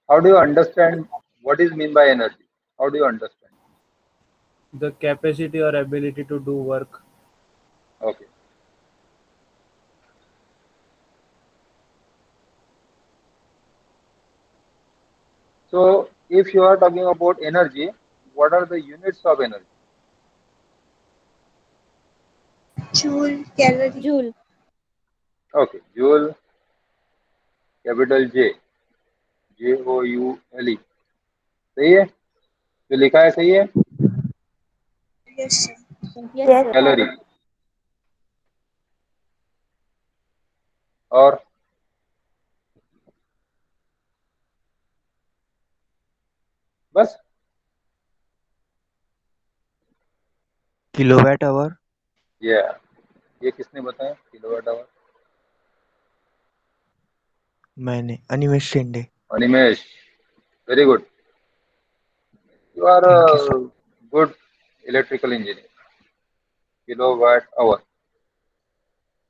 How do you understand what is mean by energy? How do you understand? The capacity or ability to do work. Okay. So if you are talking about energy, what are the units of energy? Joule, calorie. Joule. Okay. Joule, capital J, Joule. सही है? जो लिखा है सही है? Yes, sir. Yes, sir. Calorie और बस kilowatt hour. ये किसने बताया किलोवाट आवर? मैंने Animesh Shinde. Animesh, very good. You are thank you sir. a good electrical engineer. Kilowatt hour.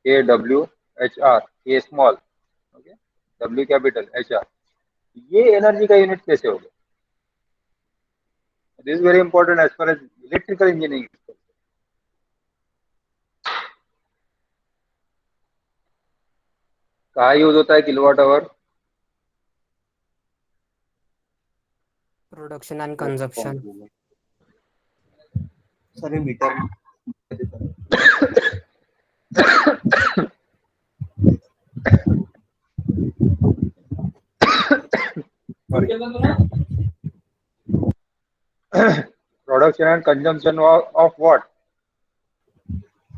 KWHR. K small. Okay. W capital HR. ये एनर्जी का यूनिट कैसे होगा? This is very important as far as electrical engineering. कहाँ use होता है kilowatt hour? Production and consumption. Sir meter. Production and consumption of what?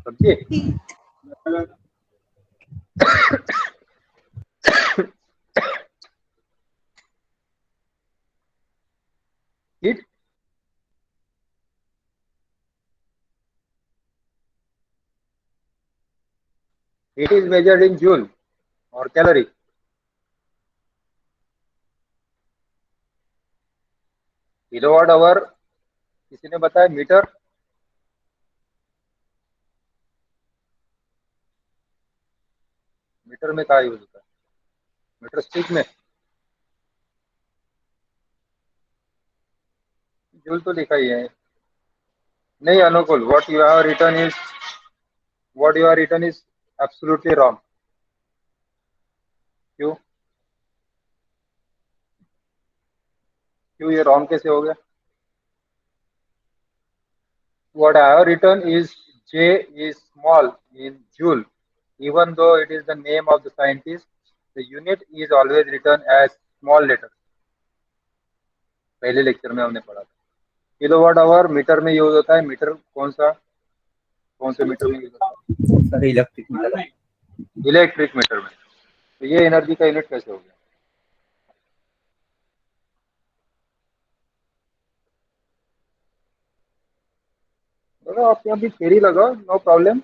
समझिए. Heat. Heat. Heat is measured in joule or calorie. Kilowatt hour किसी ने बताया metre? Metre में कहाँ use होता है? मीटर स्टिक में. जूल तो लिखा ही है. नहीं अनुकूल, what you have written is absolutely wrong. क्यों? क्यों ये रॉन्ग कैसे हो गया? What I have written is J is small in joule. Even though it is the name of the scientist, the unit is always written as small letter. पहले lecture में हमने पढ़ा था. किलोवाट आवर मीटर में use होता है. Metre कौन से मीटर में यूज होता है? Sir electric meter. Electric meter में. तो ये एनर्जी का यूनिट कैसे हो गया? बोलो आप यहाँ भी थ्योरी लगाओ, नो प्रॉब्लम.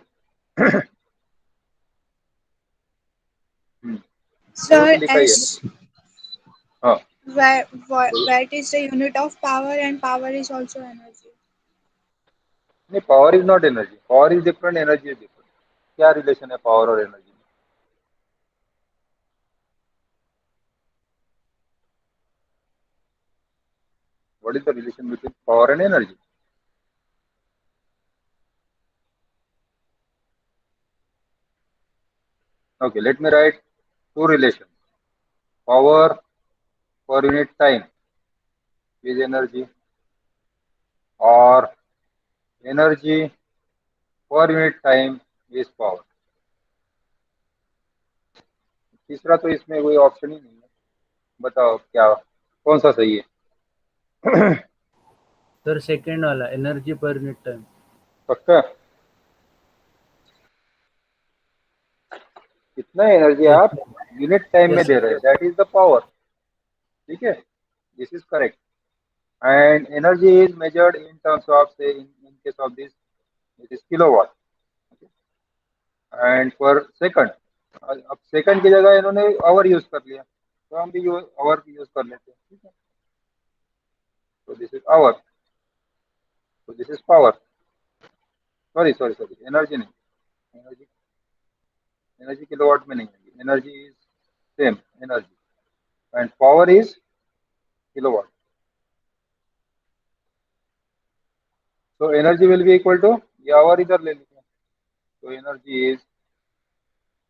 वो तो Sir, लिखा ही है S. ना. हाँ. Watt is the unit of power, and power is also energy. नहीं, power is not energy. Power is different, energy is different. क्या रिलेशन है पावर और एनर्जी में? What is the relation between power and energy? Okay, let me write two relations. Power per unit time is energy, or energy per unit time is power. तीसरा तो इसमें कोई option ही नहीं है. बताओ क्या कौन सा सही है? तर सेकंड वाला एनर्जी पर यूनिट टाइम. पक्का? कितना एनर्जी Yes, आप यूनिट टाइम में yes, दे रहे हैं, दैट इज द पावर. ठीक है, this is correct. And energy is measured in terms of, say, in case of this, it is kilowatt. And per second. अब second की जगह इन्होंने आवर यूज कर लिया, तो हम भी आवर यूज कर लेते हैं. ठीक है. तो दिस इज आवर. तो this is power. Sorry energy नहीं. एनर्जी एनर्जी किलोवाट में नहीं है. Energy is same energy. And power is kilowatt. So energy will be equal to, ये hour इधर ले लेते हैं, so energy is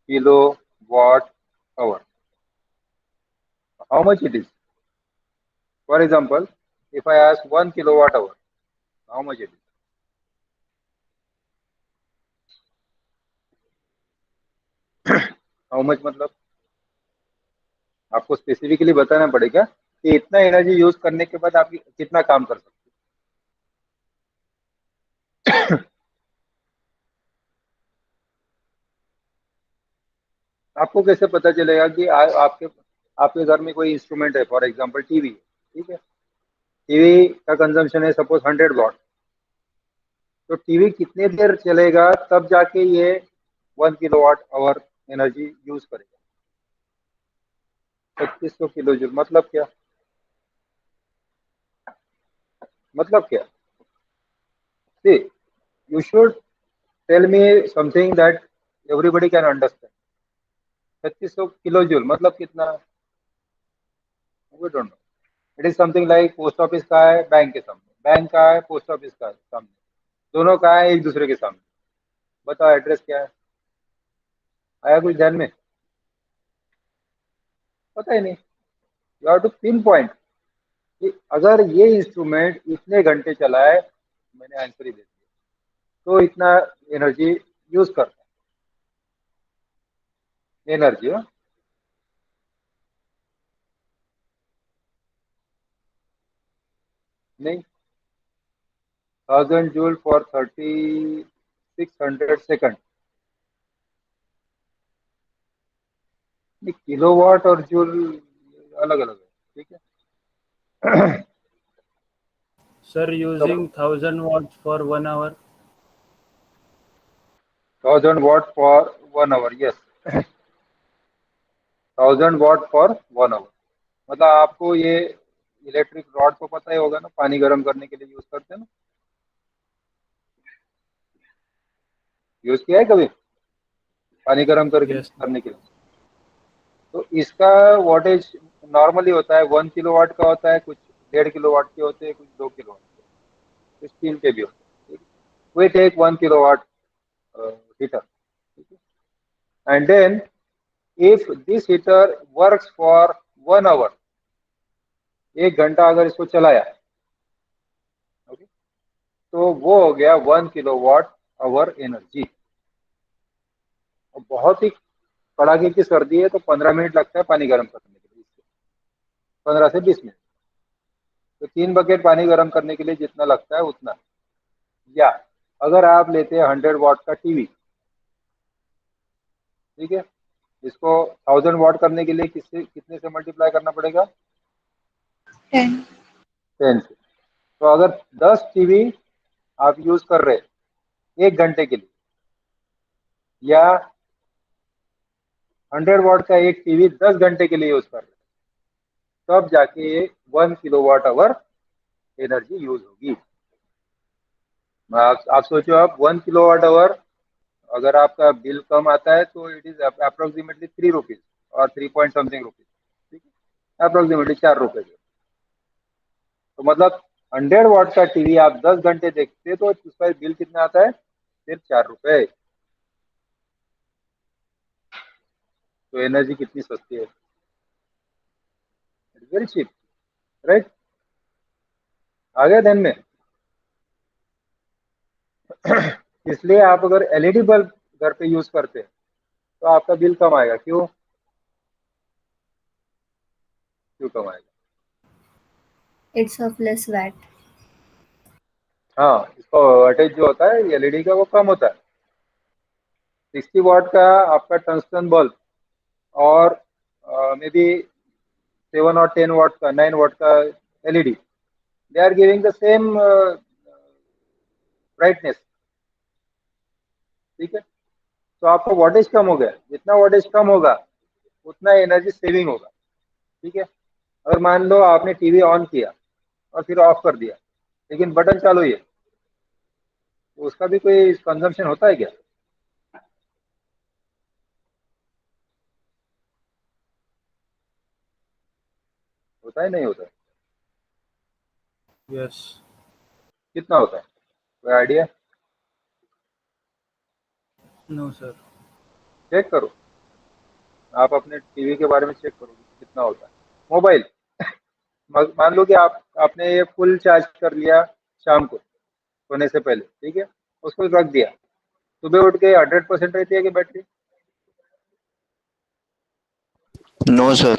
kilowatt hour. How much it is? For example, if I ask 1 kilowatt hour, how much it is? How much मतलब आपको specifically बताना पड़ेगा कि इतना एनर्जी यूज करने के बाद आप कितना काम कर सकते हैं। आपको कैसे पता चलेगा कि आपके आपके घर में कोई इंस्ट्रूमेंट है, फॉर एग्जांपल टीवी, ठीक है, टीवी का कंजम्पशन है सपोज 100 वॉट, तो टीवी कितने देर चलेगा तब जाके ये 1 किलोवाट आवर एनर्जी यूज करेगा। 2500 किलो जूल मतलब क्या, मतलब क्या? See, you should tell me something that everybody can understand. 2500 kilo joule मतलब कितना? We don't know. It is something like post office का है बैंक के सामने, बैंक का है पोस्ट ऑफिस का सामने, दोनों का है एक दूसरे के सामने, बताओ एड्रेस क्या है? आया कुछ ध्यान में? पता ही नहीं। You have to pinpoint कि अगर ये इंस्ट्रूमेंट इतने घंटे चला है, मैंने आंसर ही दे दिया, तो इतना एनर्जी यूज करता है। एनर्जी नहीं, 1000 जूल फॉर 3600 सेकंड। किलोवाट और जूल अलग अलग है, ठीक है। Sir, using 1000 watts for 1 hour. 1000 watt for 1 hour, yes. 1000 watt for 1 hour मतलब आपको ये इलेक्ट्रिक रॉड को पता ही होगा ना, पानी गर्म करने के लिए यूज करते हैं ना, यूज किया है कभी पानी गर्म Yes. करने के लिए? तो इसका वॉटेज नॉर्मली होता है 1 किलोवाट का होता है, कुछ 1.5 किलोवाट के होते हैं, कुछ 2 किलोवाट के, कुछ 3 के भी होते हैं। We take 1 kilowatt heater, and then if this heater works for 1 hour, 1 घंटा अगर इसको चलाया, ओके, तो वो हो गया 1 किलोवाट आवर एनर्जी। बहुत ही कड़ाके की सर्दी है तो 15 मिनट लगता है पानी गर्म करने के लिए, 15 से 20 मिनट। तो 3 बकेट पानी गर्म करने के लिए जितना लगता है उतना। या अगर आप लेते हैं 100 वॉट का टीवी, ठीक है, इसको 1000 वॉट करने के लिए कितने से मल्टीप्लाई करना पड़ेगा? 10. 10 से। तो अगर 10 टीवी आप यूज कर रहे 1 घंटे के लिए, या 100 वॉट का एक टीवी 10 घंटे के लिए यूज कर रहे, तब जाके ये 1 किलोवाट आवर एनर्जी यूज होगी। आप सोचो, आप 1 किलोवाट आवर, अगर आपका बिल कम आता है तो इट इज अप्रोक्सीमेटली 3 रुपीज और 3 पॉइंट समथिंग रुपीज, ठीक है, अप्रोक्सीमेटली 4 रुपए। तो मतलब 100 वॉट का टीवी आप 10 घंटे देखते तो उसका बिल कितना आता है? सिर्फ 4 रुपए। तो एनर्जी कितनी सस्ती है, इट्स वेरी चीप, राइट? आ गया ध्यान में? इसलिए आप अगर एलईडी बल्ब घर पे यूज करते हैं तो आपका बिल कम आएगा। क्यों क्यों कम आएगा? It's of less watt. हाँ, इसका वोल्टेज जो होता है एलईडी का वो कम होता है। 60 वॉट का आपका टंगस्टन बल्ब और मे बी 7 और 10 वॉट का, 9 वॉट का LED, they are giving the same brightness, ठीक है। तो आपका वोल्टेज कम हो गया, जितना वोल्टेज कम होगा उतना एनर्जी सेविंग होगा, ठीक है। अगर मान लो आपने टीवी ऑन किया और फिर ऑफ कर दिया, लेकिन बटन चालू ही है, तो उसका भी कोई कंजम्पशन होता है क्या? होता है, नहीं होता है। Yes. कितना होता है, कोई आइडिया? No, sir. चेक करो, आप अपने टीवी के बारे में चेक करो कितना होता है। मोबाइल, मान लो कि आपने ये फुल चार्ज कर लिया शाम को सोने से पहले, ठीक है, उसको रख दिया, सुबह उठ के 100% रहती है कि बैटरी? No sir.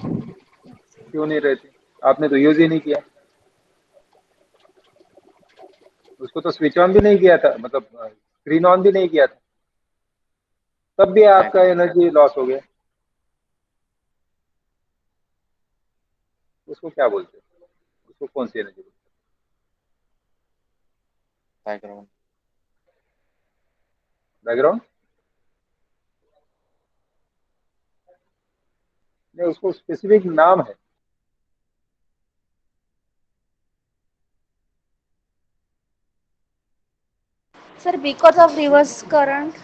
क्यों नहीं रहती? आपने तो यूज ही नहीं किया, उसको तो स्विच ऑन भी नहीं किया था, मतलब स्क्रीन ऑन भी नहीं किया था, तब भी क्या आपका करूँ एनर्जी लॉस हो गया। उसको क्या बोलते हैं, उसको कौन सी एनर्जी बोलते क्या करूँ? हैं? बैकग्राउंड नहीं, उसको स्पेसिफिक नाम है। Sir, because of reverse current.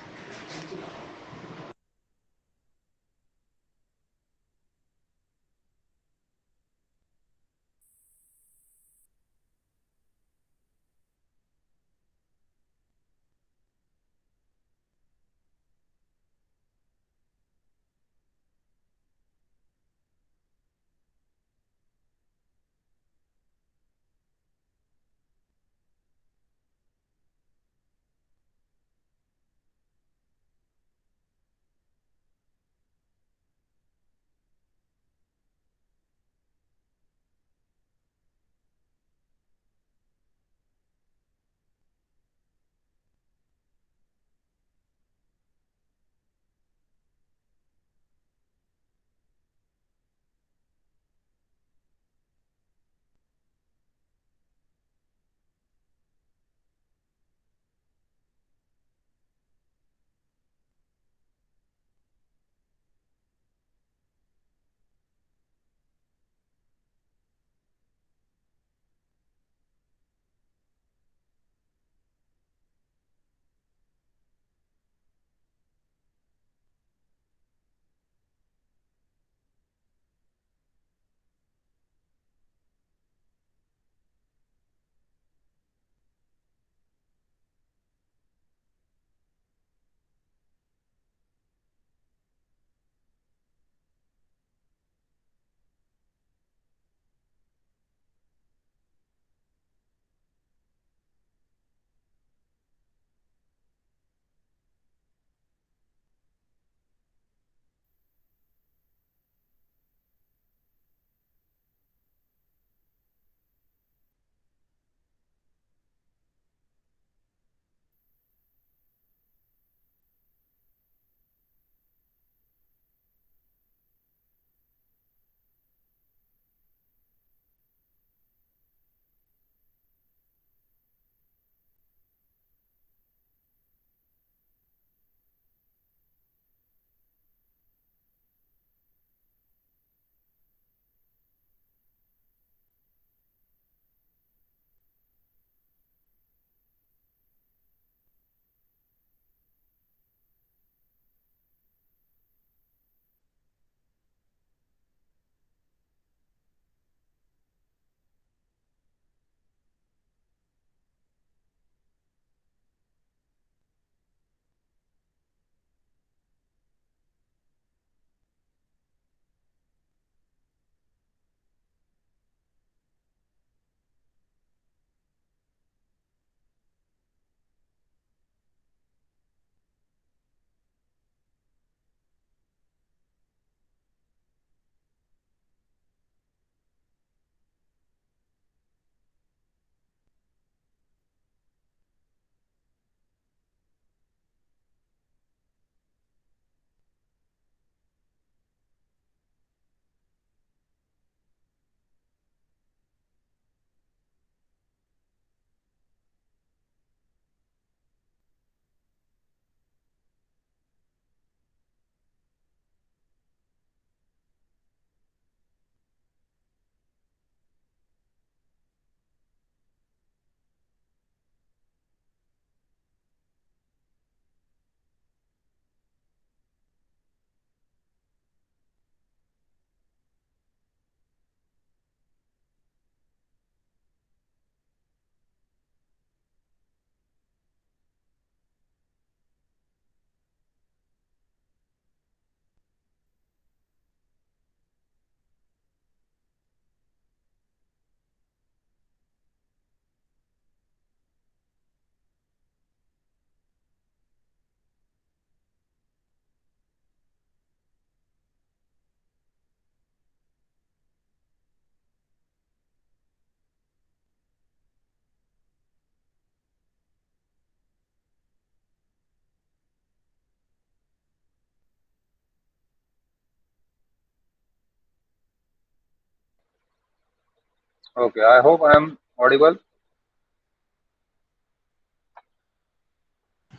Okay, I hope I am audible.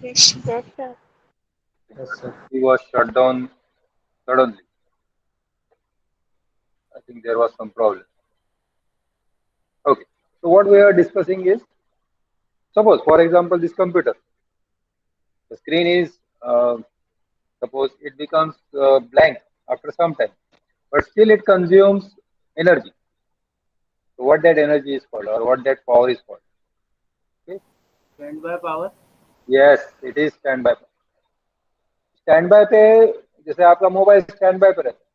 Yes. Yes, sir. Yes, sir. He was shut down suddenly. I think there was some problem. Okay, so what we are discussing is, suppose, for example, this computer, the screen is, suppose it becomes blank after some time, but still it consumes energy. So what that energy is called, or what that power is called? Okay? Standby power. Yes, it is standby. Stand by पे जैसे आपका mobile stand by पे रहता है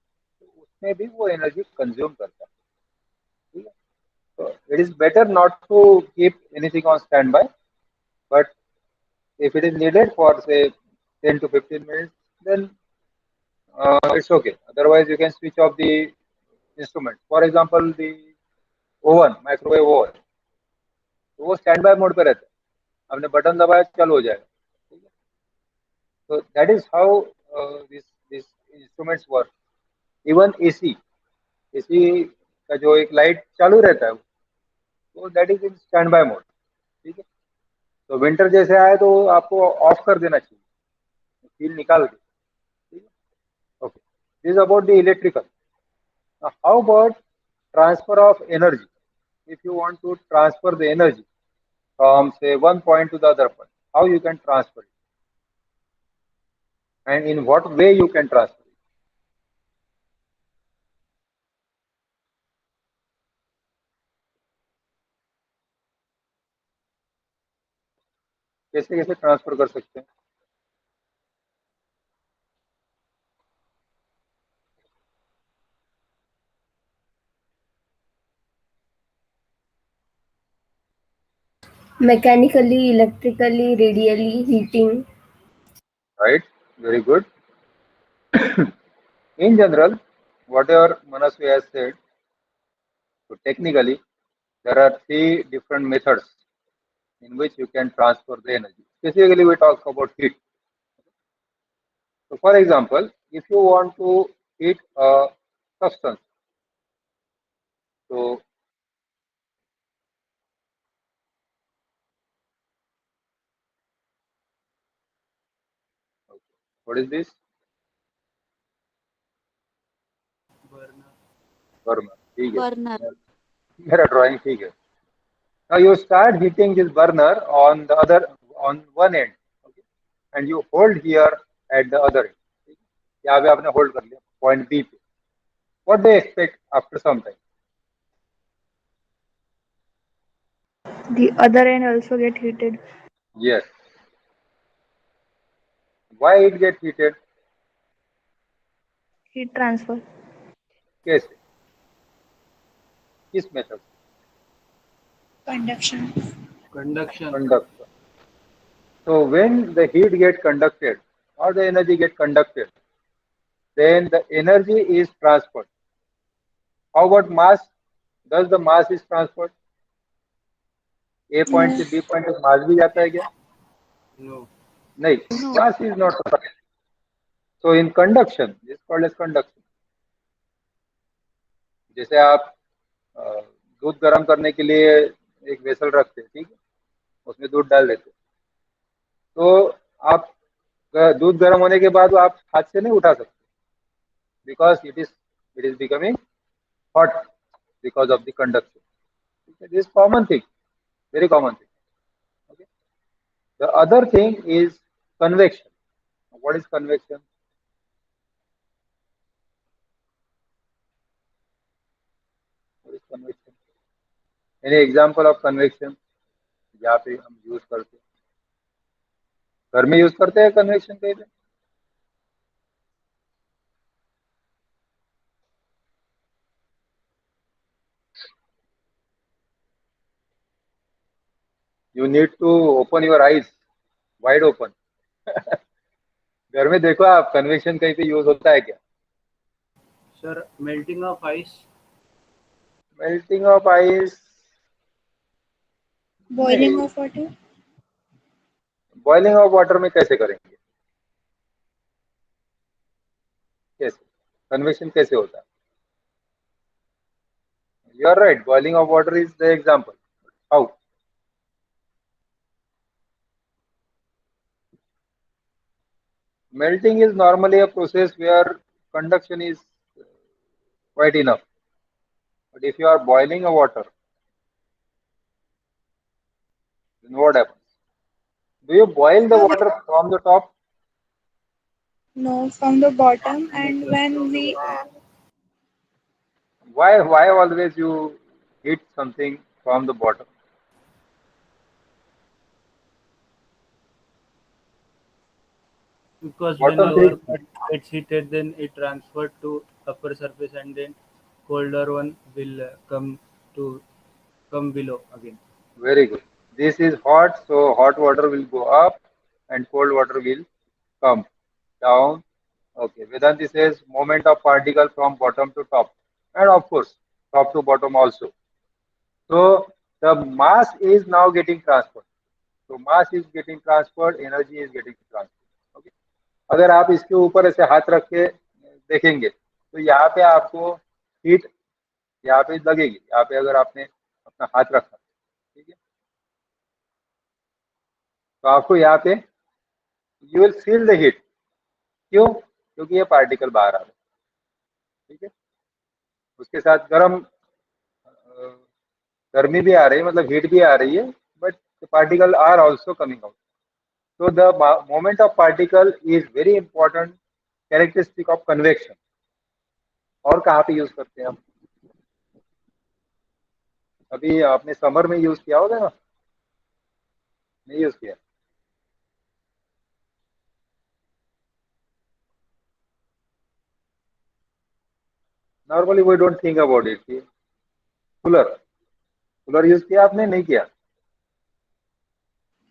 तो उसमें भी वो एनर्जी कंज्यूम करता है. ठीक है, तो it is better not to keep anything on standby, but if it is needed for say 10 to 15 minutes, then it's okay. Otherwise you can switch off the instrument. For example, the oven, microwave oven, तो वो stand by mode पे रहता है, आपने button दबाया चालू हो जाएगा. ठीक है, तो that is how this instruments work. Even AC, AC का जो एक लाइट चालू रहता है वो that is in stand by mode. ठीक है, तो विंटर जैसे आए तो आपको ऑफ कर देना चाहिए, फील निकाल के. ठीक है, okay. This about the electrical. How about transfer of energy? if you want to transfer the energy from say one point to the other point, how you can transfer it and in what way you can transfer it? कैसे कैसे transfer कर सकते हैं? Mechanically, electrically, radially, heating. Right, very good. In general, whatever Manasvi has said, so technically there are three different methods in which you can transfer the energy. Specifically, we talk about heat. So, for example, if you want to heat a substance, so what is this? Burner. Burner. ठीक है, Burner. मेरा drawing ठीक है. Now you start heating this burner on the other, on one end, okay, and you hold here at the other end. ठीक है? यहाँ पे आपने होल्ड कर लिया पॉइंट बी पे. What they expect after some time? The other end also get heated. Yes. Why it get heated? Heat transfer. कैसे? किस method? Conduction. Conduction. Conduction. So when the heat get conducted or the energy get conducted, then the energy is transferred. How about mass? Does the mass is transferred? A point No. से B point तक mass भी जाता है क्या? No. नहीं, No. mass is not transferred. So in conduction, this is called as conduction. जैसे आप दूध गर्म करने के लिए एक वेसल रखते हैं, ठीक है, उसमें दूध डाल देते हैं, तो आप दूध गर्म होने के बाद वो आप हाथ से नहीं उठा सकते, because it is becoming hot because of the conduction. This common thing, very common thing. Okay. The other thing is convection. What is convection? What is convection? Any example of convection? जहाँ पे हम use करते हैं, घर में use करते हैं convection कहीं पे? You need to open your eyes wide open. घर में देखो आप, कन्वेक्शन कहीं पे यूज होता है क्या? Sir, melting of ice. Melting of ice? Boiling of water. Boiling of water में कैसे करेंगे? कैसे कन्वेक्शन कैसे होता है? You are right. Boiling of water is the example. How? Melting is normally a process where conduction is quite enough. But if you are boiling a water, then what happens? Do you boil the No, water from the top? no, from the bottom, and when we Why always you heat something from the bottom? Because when Bottom lower is part gets heated, then it transferred to upper surface, and then colder one will come below again. very good. This is hot, so hot water will go up and cold water will come down. Okay, Vedanti says moment of particle from bottom to top, and of course top to bottom also. So the mass is now getting transferred. So mass is getting transferred, energy is getting transferred. Okay. अगर आप इसके ऊपर ऐसे हाथ रख के देखेंगे तो यहाँ पे आपको हीट यहाँ पे लगेगी, यहाँ पे अगर आपने अपना हाथ रखा, ठीक है, तो आपको यहाँ पे you will feel the heat. क्यों? क्योंकि ये पार्टिकल बाहर आ रहा है. ठीक है, उसके साथ गर्मी भी आ रही है, मतलब हीट भी आ रही है, but the particle are also coming out. So the moment of particle is very important characteristic of convection. और कहाँ पे यूज करते हैं हम? अभी आपने समर में यूज किया होगा ना? नहीं यूज किया? Normally we don't think about it. Cooler use किया आपने? नहीं किया?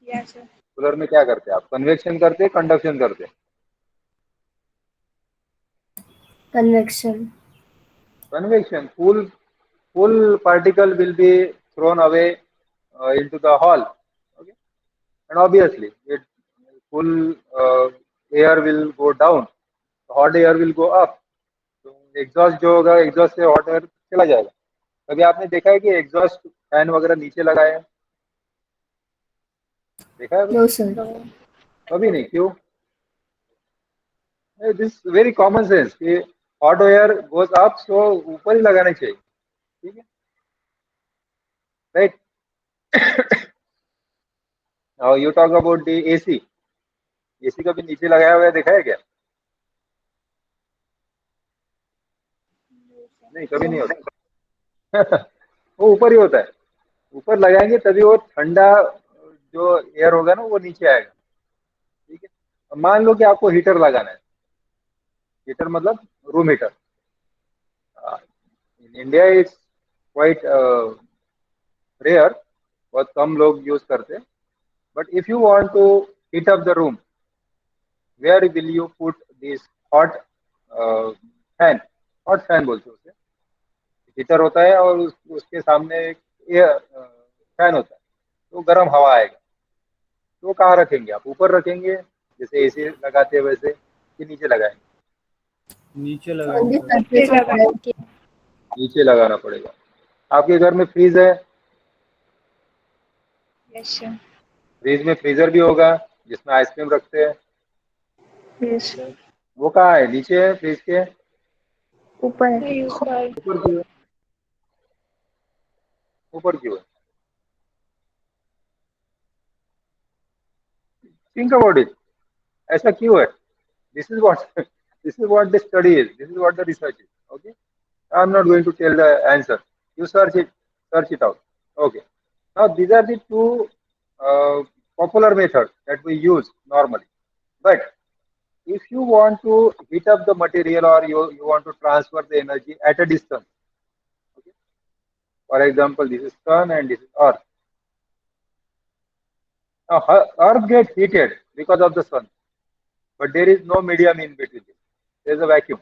yes, sir. कूलर में क्या करते हैं आप? कन्वेक्शन करते, कंडक्शन करते? Convection. Convection. Full particle will be thrown away into the hall. Okay, and obviously it full air will go down, hot air will go up. तो एग्जॉस्ट जो होगा, एग्जॉस्ट से हॉट एयर चला जाएगा. कभी आपने देखा है कि एग्जॉस्ट फैन वगैरह नीचे लगाए हैं? देखा है? No, sir. कभी नहीं. क्यों? दिस वेरी कॉमन सेंस कि हॉट एयर गोज अप, सो ऊपर ही लगाना चाहिए. ठीक है, right. Now you talk about the AC. AC कभी नीचे लगाया हुआ है, देखा है क्या? नहीं, कभी नहीं होता. वो ऊपर ही होता है. ऊपर लगाएंगे तभी वो ठंडा जो एयर होगा ना वो नीचे आएगा. ठीक है, अब मान लो कि आपको हीटर लगाना है. हीटर मतलब room heater. In India it's quite rare, बहुत कम लोग यूज करते हैं. But if you want to heat up the room, where will you put this hot fan? Hot fan बोलते हैं उसे. हीटर होता है और उसके सामने एक एयर फैन होता है, तो गर्म हवा आएगा. तो कहाँ रखेंगे आप? ऊपर रखेंगे जैसे एसी लगाते हैं वैसे, कि नीचे लगाएंगे? नीचे On the लगाएंगे. surface of Earth. नीचे लगाना पड़ेगा. आपके घर में फ्रीज है? Yes, sir. फ्रीज में फ्रीजर भी होगा जिसमें आइसक्रीम रखते हैं. Yes, sir. वो कहाँ है? नीचे है फ्रीज के? ऊपर. ऊपर क्यों है? ऊपर क्यों है? Think about it. ऐसा क्यों है? This is what this is what the study is. This is what the research is. Okay, I am not going to tell the answer. You search it out. Okay. Now these are the two popular methods that we use normally. But if you want to heat up the material or you want to transfer the energy at a distance, okay? For example, this is sun and this is earth. Now earth gets heated because of the sun, but there is no medium in between. There is a vacuum.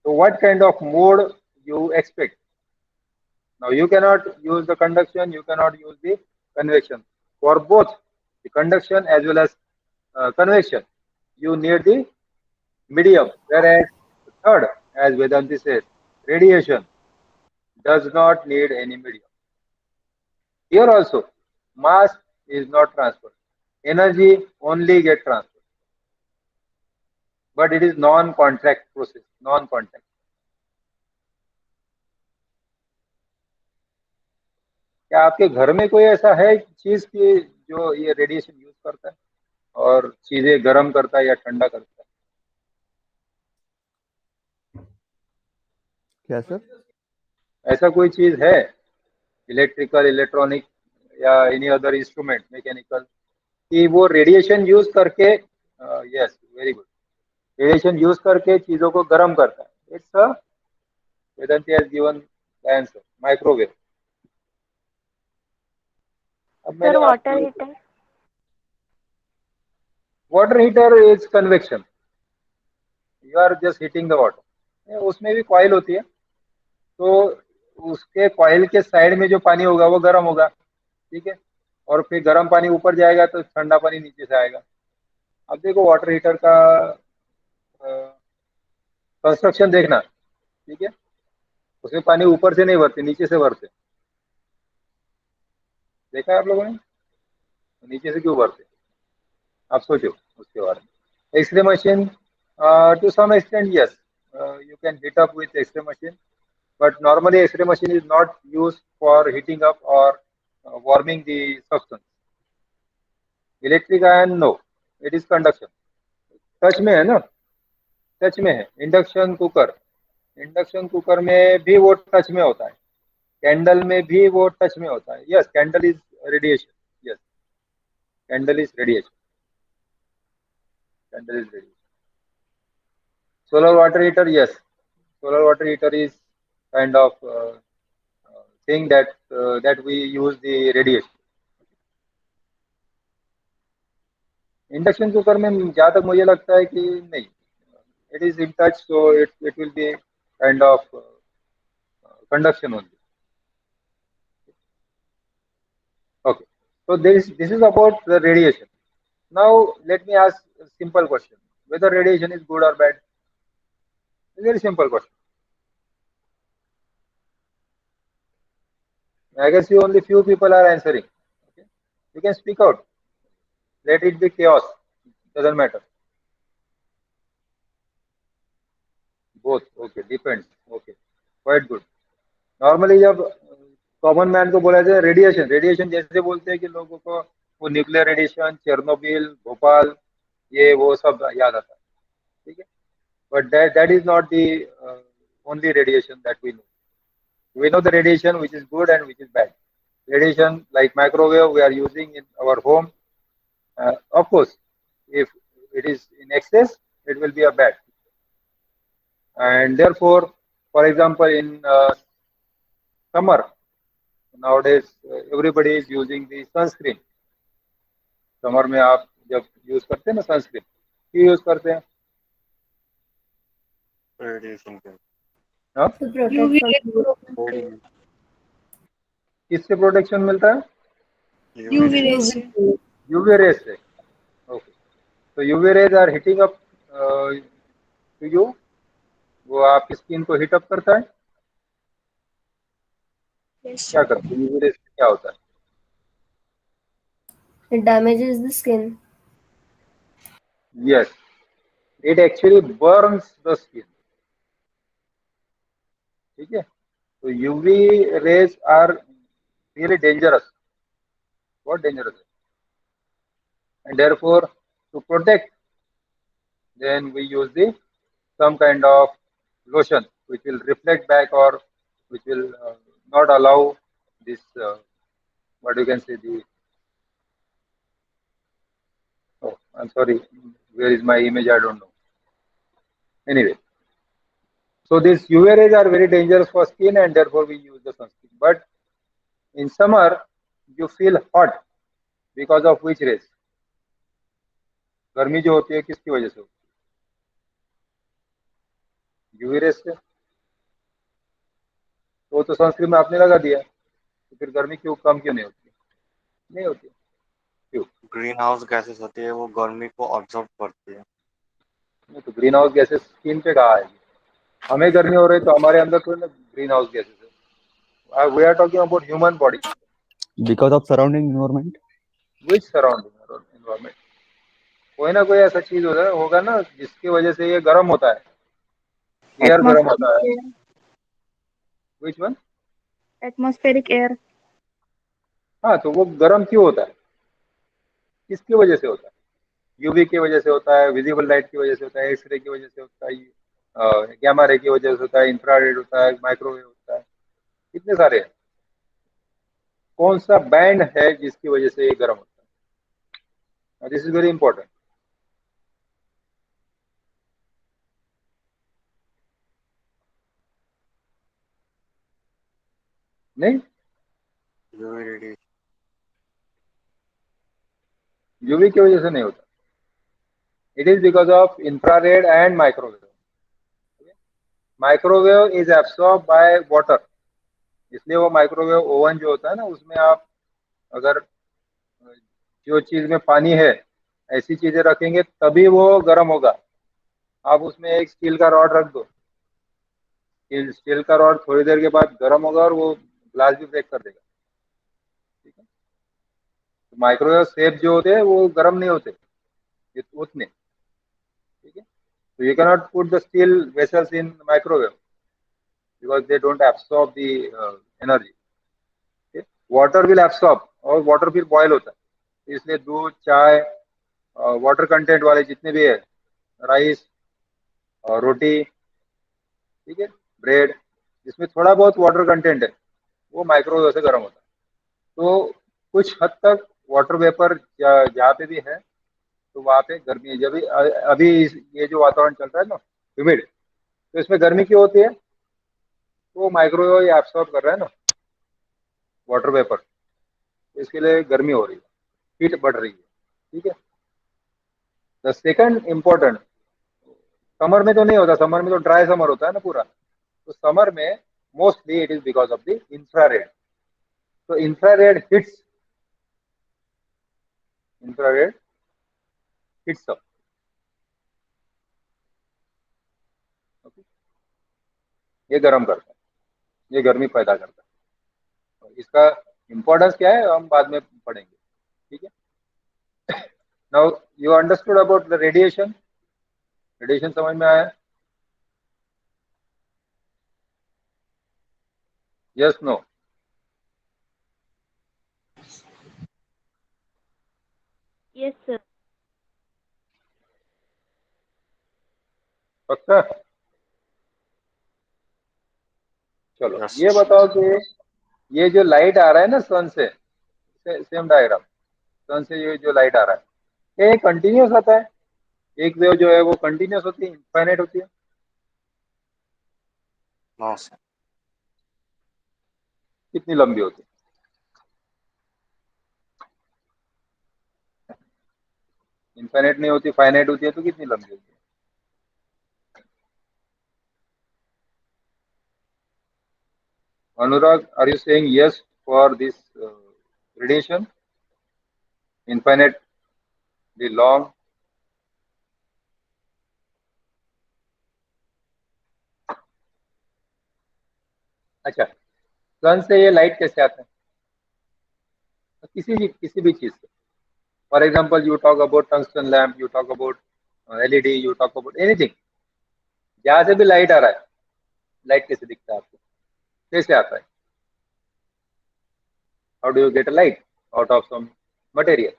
So what kind of mode you expect? Now you cannot use the conduction, you cannot use the convection. For both the conduction as well as convection, you need the medium. Whereas the third, as Vedanti says, radiation. does not need any medium. Here also, mass is not transferred. Energy only get transferred. But it is non-contact process, non-contact. क्या आपके घर में कोई ऐसा है चीज की जो ये रेडिएशन यूज करता है और चीजें गर्म करता है या ठंडा करता है? क्या सर? ऐसा कोई चीज है इलेक्ट्रिकल, इलेक्ट्रॉनिक या एनी अदर इंस्ट्रूमेंट, मैकेनिकल, कि वो रेडिएशन यूज करके, yes very good, radiation use करके चीजों को गर्म करता है? It's Vedanti has given the answer, microwave. अब सर मैंने वाटर आपको heater. Water heater is convection, you are just heating the water. उसमें भी कॉइल होती है, तो उसके कॉइल के साइड में जो पानी होगा वो गर्म होगा, ठीक है, और फिर गर्म पानी ऊपर जाएगा तो ठंडा पानी नीचे से आएगा. अब देखो वाटर हीटर का कंस्ट्रक्शन देखना, ठीक है, उसमें पानी ऊपर से नहीं भरते, नीचे से भरते. देखा है आप लोगों ने? नीचे से क्यों भरते? आप सोचो उसके बारे में. X ray machine, to some extent yes, you can heat up with X-ray machine, but normally X-ray machine is not used for heating up or warming the substance. Electric iron, no, it is conduction. Touch में है ना, touch में है. Induction cooker, induction cooker में भी वो touch में होता है. कैंडल में भी वो टच में होता है. Yes, candle is radiation. Yes, candle is radiation. Candle is radiation. Solar water heater, yes. Solar water heater is kind of thing that we use the radiation. Induction cooker में जहाँ तक मुझे लगता है कि नहीं, it is in touch, so it will be kind of conduction only. Okay, so this is about the radiation. Now let me ask a simple question: whether radiation is good or bad? A very simple question. I can see only few people are answering. Okay, you can speak out. Let it be chaos. Doesn't matter. Both. Okay, depends. Okay, quite good. Normally जब common man को बोला जाए radiation, radiation जैसे बोलते हैं कि लोगों को वो न्यूक्लियर रेडिएशन, चेरनोबिल, भोपाल, ये वो सब याद आता है, ठीक है. But that is not the only radiation that we know. We know the radiation which is good and which is bad. Radiation like microwave we are using in our home. Of course, if it is in excess, it will be a bad. And therefore, for example, in summer, nowadays everybody is using the sunscreen. Summer में आप जब use करते हैं ना sunscreen, क्यों use करते हैं? Radiation के हाँ, To protect from किससे प्रोटेक्शन मिलता है? UV rays से. यूवी रेज से. ओके, तो UV rays are heating up to you, वो आपकी स्किन को हीट अप करता है. Yes. क्या करता है यूवी रेज से? क्या होता है? It damages the skin. Yes, it actually burns the skin, ठीक है. तो UV rays are really dangerous, बहुत डेंजरस है. And therefore to protect, then we use the some kind of lotion which will reflect back or which will not allow this what you can say the, oh I'm sorry, where is my image? I don't know. Anyway, so these UV rays are very dangerous for skin and therefore we use the sunscreen. But in summer you feel hot because of which rays? गर्मी जो होती है किसकी वजह से होती है? UV rays से. तो सनस्क्रीन में आपने लगा दिया, तो फिर गर्मी क्यों कम क्यों नहीं होती? नहीं होती. क्यों? ग्रीन हाउस गैसेस होती है, वो गर्मी को ऑब्जर्व करती है. नहीं, तो ग्रीन हाउस गैसेस स्किन पे कहाँ आएगी? हमें गर्मी हो रही है तो हमारे अंदर थोड़ी ना ग्रीन हाउस गैसेस है. We are talking about human body. Because of surrounding environment. Which surrounding environment? कोई ना कोई ऐसा चीज होगा ना जिसकी वजह से ये गर्म होता है, एयर गर्म होता है. Atmospheric Which one? air. Atmospheric air. हाँ, तो वो गर्म क्यों होता है, किसकी वजह से होता है? यूवी की वजह से होता है, विजिबल लाइट की वजह से होता है, एक्सरे की वजह से होता है, गैमा रे की वजह से होता है, इंफ्रारेड होता है, माइक्रोवेव होता है, कितने सारे हैं. कौन सा बैंड है जिसकी वजह से ये गर्म होता है? This is very important. नहीं, यूवी रेडिएशन। यूवी की वजह से नहीं होता. It is because of infrared and microwave. Microwave is absorb by water, इसलिए वो माइक्रोवेव ओवन जो होता है ना, उसमें आप अगर जो चीज में पानी है ऐसी चीजें रखेंगे तभी वो गर्म होगा. आप उसमें एक स्टील का रॉड रख दो, स्टील का रॉड थोड़ी देर के बाद गर्म होगा और वो ग्लास भी ब्रेक कर देगा. ठीक है, तो माइक्रोवेव सेफ जो होते हैं वो गर्म नहीं होते उतने. ठीक है, तो you cannot put the steel vessels in microwave because they don't absorb the energy. Water will absorb, और वाटर फिर बॉयल होता है, इसलिए दूध, चाय, वाटर कंटेंट वाले जितने भी है, राइस और रोटी, ठीक है, ब्रेड, जिसमें थोड़ा बहुत वाटर कंटेंट है वो माइक्रोवेव से गर्म होता है. तो कुछ हद तक वाटर वेपर जहाँ पे भी है तो वहाँ पे गर्मी है. जब अभी ये जो वातावरण चल रहा है ना ह्यूमिड, तो इसमें गर्मी क्यों होती है? तो माइक्रोवेव एब्सॉर्ब कर रहा है ना वाटर वेपर, तो इसके लिए गर्मी हो रही है, हीट बढ़ रही है. ठीक है. द सेकंड इम्पोर्टेंट, समर में तो नहीं होता, समर में तो ड्राई समर होता है ना पूरा, तो समर में mostly it is because of the infrared. तो इंफ्रारेड हिट्स अप. ये गर्म करता है, ये गर्मी पैदा करता है. और इसका इम्पोर्टेंस क्या है हम बाद में पढ़ेंगे. ठीक है. Now you understood about the radiation. Radiation समझ में आया? Yes, no? Yes, sir. पक्का? चलो यस। ये बताओ कि ये जो लाइट आ रहा है ना सन से, सेम डायग्राम, सन से ये जो लाइट आ रहा है क्या ये कंटिन्यूस आता है? एक वेव जो है वो कंटिन्यूस होती है, इनफाइनाइट होती है? No sir. कितनी लंबी होती है? इनफाइनाइट नहीं होती, फाइनाइट होती है, तो कितनी लंबी होती है? Anurag, are you saying yes for this radiation? Infinitely long? अच्छा, सन से ये लाइट कैसे आता है? किसी भी चीज से. For example you talk about tungsten lamp, you talk about LED, you talk about anything, जहां से भी लाइट आ रहा है, लाइट कैसे दिखता है आपको, कैसे आता है? How do you get a light out of some material?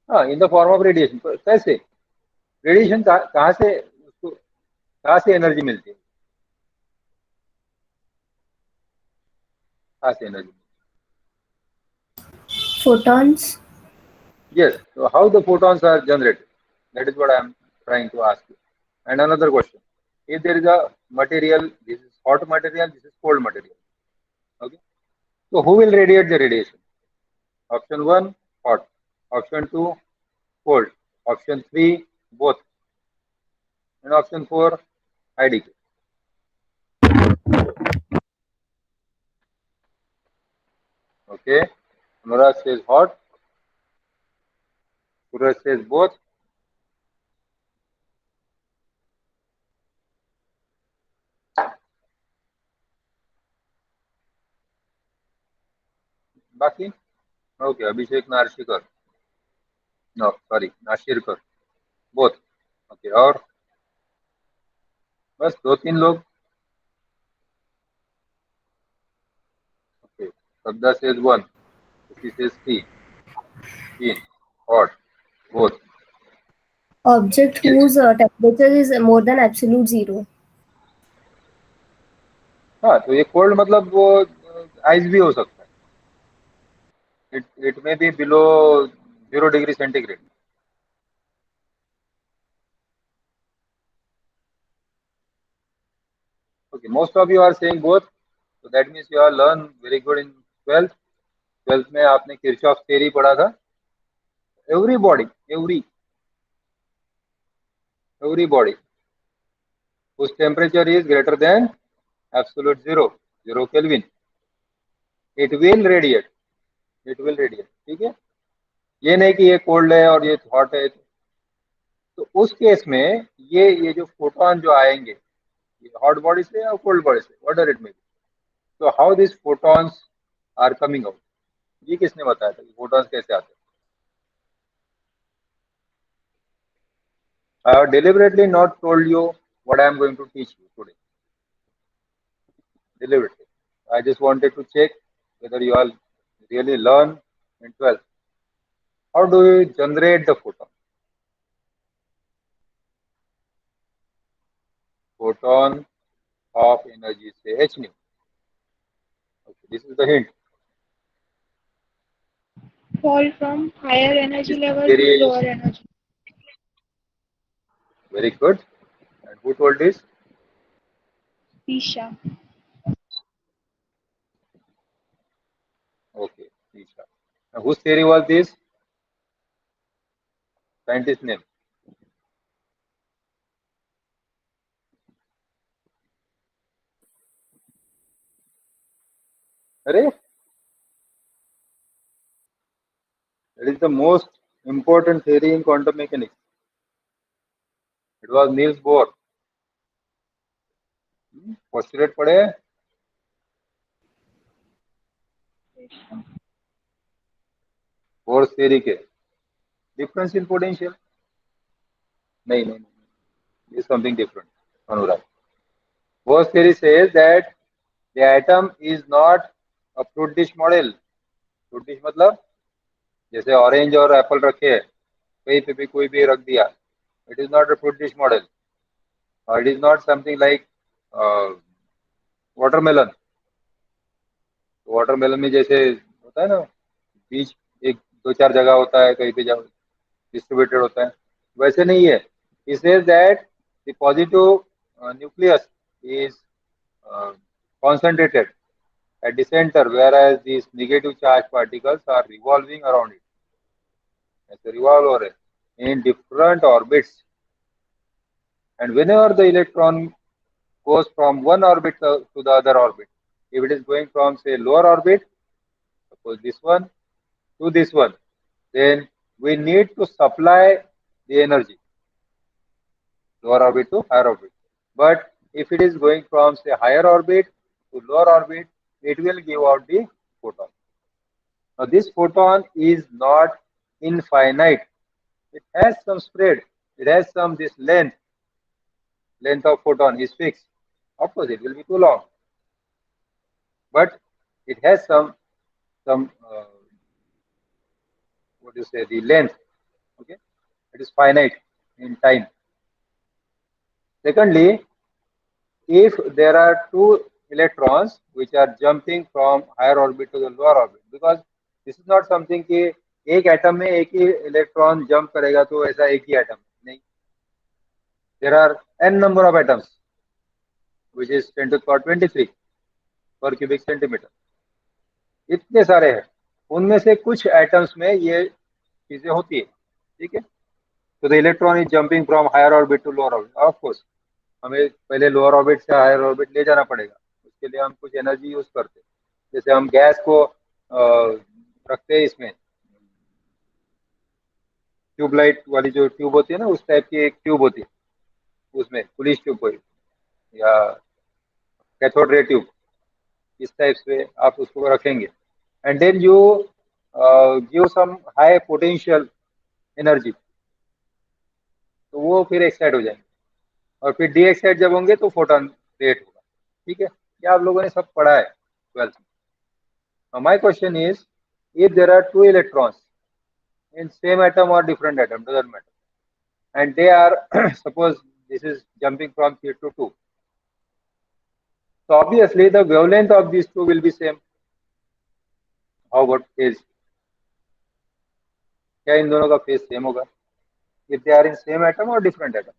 हाँ, in the form of radiation. कैसे रेडिएशन कहाँ से उसको, कहाँ से एनर्जी मिलती है, कहाँ से energy? Photons. Yes. So how the photons are generated? That is what I am trying to ask you. And another question: if there is a material, this is hot material, this is cold material. Okay. So who will radiate the radiation? Option one, hot. Option two, cold. Option three, both. And option four, IDK. Okay. Nora says hot. Suraj says both. बाकी okay, अभिषेक नार्शिकर, no sorry नाशिरकर, both. Okay, और बस 2-3 लोग। Okay, Sabda says 1, she says 3, hot, both. Object whose temperature is more than absolute zero. हाँ, तो ये cold मतलब वो ice भी हो सकता है, it may be below 0 degree centigrade. Okay, most of you are saying both, so that means you are learn very good in 12th। 12th में आपने किरचॉफ थ्योरी पढ़ा था। Every body, every body whose temperature is greater than absolute zero, 0 Kelvin, it will radiate, ठीक है। ये नहीं कि ये कोल्ड है और ये हॉट है। तो उस केस में ये जो फोटोन जो आएंगे, हॉट बॉडी से या कोल्ड बॉडी से, व्हाट आर इट मे, तो how this photons are coming out, ये किसने बताया था कि फोटॉन्स कैसे आते हैं? I have deliberately not told you what I am going to teach you today. Deliberately. I just wanted to check whether you all really learn in 12th. How do you generate the photon? Photon of energy, say h nu. Okay, this is the hint. Fall from higher energy This level theory to is lower energy. very good. And who told this? Isha. Okay, Isha. Now, whose theory was this? Scientist name. Arey, that is the most important theory in quantum mechanics. It was Niels Bohr. Postulate पढ़े हैं? Bohr's theory के difference in potential? नहीं, this is something different, Anurag. Bohr's theory says that the atom is not a fruit dish model. Fruit dish मतलब जैसे orange और Apple रखे हैं, कहीं पे भी कोई भी रख दिया, it is not a fruit dish model, or it is not something like watermelon. Watermelon में जैसे होता है ना, बीज एक 2-4 जगह होता है, कहीं पे डिस्ट्रीब्यूटेड होता है, वैसे नहीं है। He says that the positive nucleus is concentrated at the center, whereas these negative charge particles are revolving around it, ऐसे revolve हो रहे in different orbits, and whenever the electron goes from one orbit to the other orbit, if it is going from say lower orbit, suppose this one, to this one, then we need to supply the energy, lower orbit to higher orbit. But if it is going from say higher orbit to lower orbit, it will give out the photon. Now this photon is not infinite. It has some spread. It has some this length. Length of photon is fixed. Of course, it will be too long, but it has some what do you say, the length. Okay, it is finite in time. Secondly, if there are two electrons which are jumping from higher orbit to the lower orbit, because this is not something कि एक atom में एक ही electron jump करेगा तो ऐसा एक ही atom नहीं, there are n number of atoms which is 10 to the power 23 per cubic centimeter, इतने सारे हैं, उनमें से कुछ एटम्स में ये चीजें होती है, ठीक है। तो the electron is jumping from higher orbit to lower orbit, of course हमें पहले लोअर ऑर्बिट से हायर ऑर्बिट ले जाना पड़ेगा, उसके लिए हम कुछ एनर्जी यूज करते हैं, जैसे हम गैस को रखते हैं इसमें, ट्यूबलाइट वाली जो ट्यूब होती है ना, उस टाइप की एक ट्यूब होती है, उसमें पुलिस ट्यूब कोई या कैथोड रे ट्यूब, इस टाइप से आप उसको रखेंगे, and then you give some high potential energy, तो वो फिर एक्साइट हो जाएंगे, और फिर डी एक्साइट जब होंगे तो फोटॉन क्रिएट होगा। ठीक है, ये आप लोगों ने सब पढ़ा है 12th में। Now my question is, if there are two electrons in same atom or different atom, doesn't matter, and they are suppose this is jumping from 3 to 2, so obviously the wavelength of these two will be same. How about phase? क्या इन दोनों का phase same होगा if they are in same atom or different atom?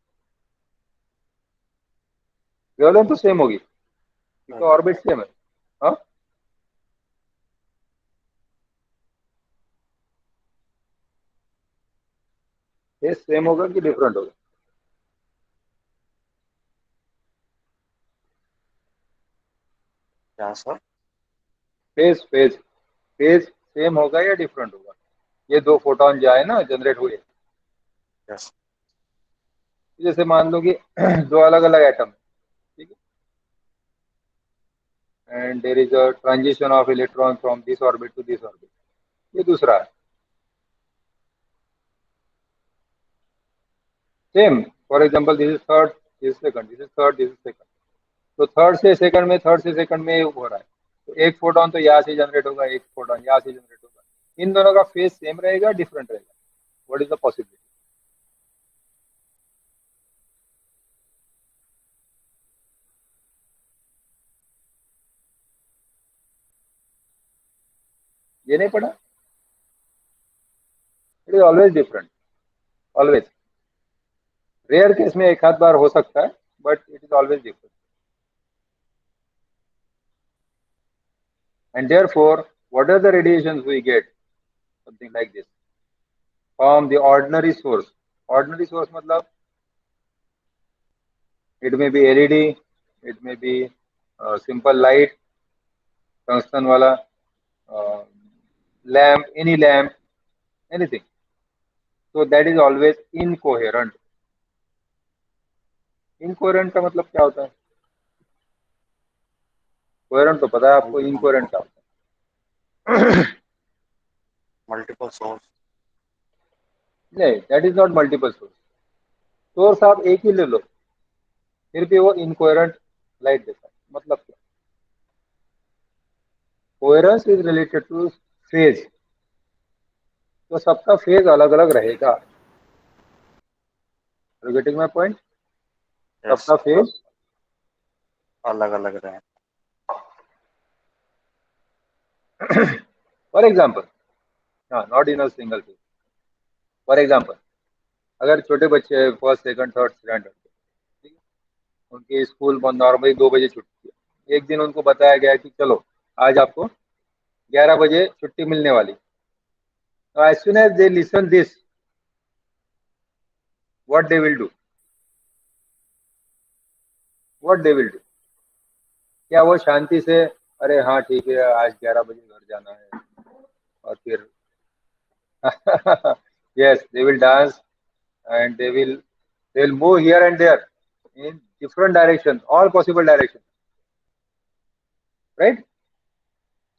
Wavelength तो same होगी क्योंकि orbit same है। हाँ, phase same होगा कि डिफरेंट होगा? क्या sir? Phase phase phase same होगा या डिफरेंट होगा? ये दो फोटॉन जो है ना जनरेट हुए, यस। जैसे मान लो कि दो अलग अलग एटम, ठीक है, and there is a transition of electron from this orbit to this orbit, ये दूसरा है same. For example this is third, this is second, this is third, this is second, तो थर्ड से सेकंड में, third से second में हो रहा है, तो एक फोटॉन तो यहाँ से जनरेट होगा, एक फोटॉन यहाँ से जनरेट होगा, इन दोनों का फेज सेम रहेगा डिफरेंट रहेगा? What is the possibility? ये नहीं पढ़ा? It is always different, always. Rare case में एक आध बार हो सकता है, but it is always different. And therefore, what are the radiations we get? Something like this from the ordinary source. Ordinary source मतलब it may be LED, it may be simple light, tungsten वाला lamp, any lamp, anything. So that is always incoherent. Incoherent का मतलब क्या होता है? Coherent तो पता है आपको, इनकोहेरेंट क्या होता है? Multiple source. नहीं, that is not multiple source. Source आप एक ही ले लो, फिर भी वो इनकोहेरेंट लाइट देता है। मतलब क्या? Coherence is related two phase, तो सबका फेज अलग अलग रहेगा। Getting my point? सबका फेज अलग अलग रहे। फॉर एग्जाम्पल, हाँ, not in a single phase. For example, अगर छोटे बच्चे फर्स्ट सेकंड थर्ड स्टैंडर्ड, ठीक है, उनकी स्कूल नॉर्मली 2 बजे छुट्टी है, एक दिन उनको बताया गया कि चलो आज आपको 11 बजे छुट्टी मिलने वाली। तो as soon as they listen this, what they will do? What they will do? क्या वो शांति से अरे हाँ ठीक है आज 11 बजे घर जाना है, और फिर yes, they will dance and they will move here and there in different directions, all possible directions, right?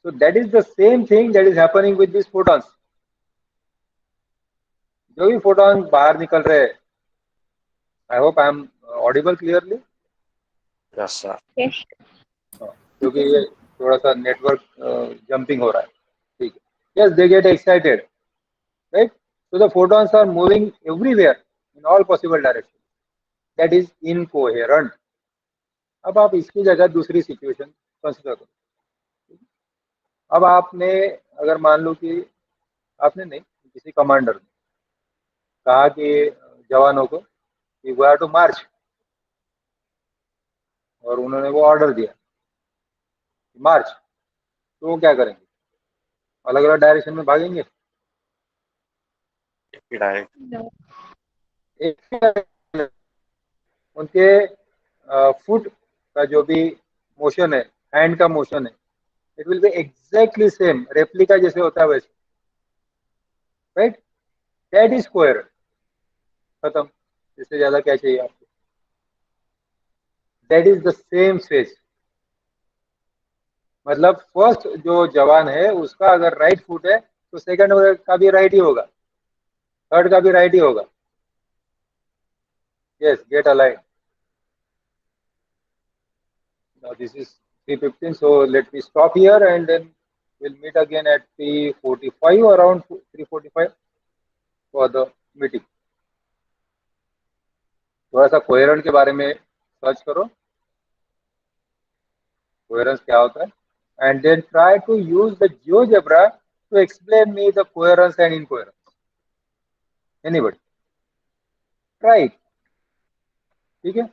So that is the same thing that is happening with these photons. जो भी फोटॉन बाहर निकल रहे हैं, I hope I am audible clearly? Yes sir. Yes. क्योंकि ये थोड़ा सा नेटवर्क जंपिंग हो रहा है, ठीक है। Yes, they get excited, right? So the photons are moving everywhere in all possible directions. That is incoherent. अब आप इसकी जगह दूसरी सिचुएशन कंसिडर करो। अब आपने, अगर मान लो कि आपने नहीं, किसी कमांडर ने कहा कि जवानों को कि वी हैव टू मार्च, और उन्होंने वो ऑर्डर दिया मार्च, तो वो क्या करेंगे? अलग अलग डायरेक्शन में भागेंगे? डायरेक्ट। No. एक उनके फुट का जो भी मोशन है, हैंड का मोशन है, it will be exactly same, replica जैसे होता है वैसे, राइट? That is coherent. खत्म, इससे ज्यादा क्या चाहिए आपको? That is the same phase, मतलब फर्स्ट जो जवान है उसका अगर राइट फुट है तो सेकंड का भी राइट ही होगा, थर्ड का भी राइट ही होगा. Yes, get aligned. Now this is 3:15, so let me stop here and then we'll meet again at 3:45, around 3:45 for the meeting. थोड़ा सा कोहेरेंट के बारे में सर्च करो, कोहेरेंस क्या होता है, and then try to use the GeoGebra to explain me the coherence and incoherence. Anybody? Try it. ठीक है.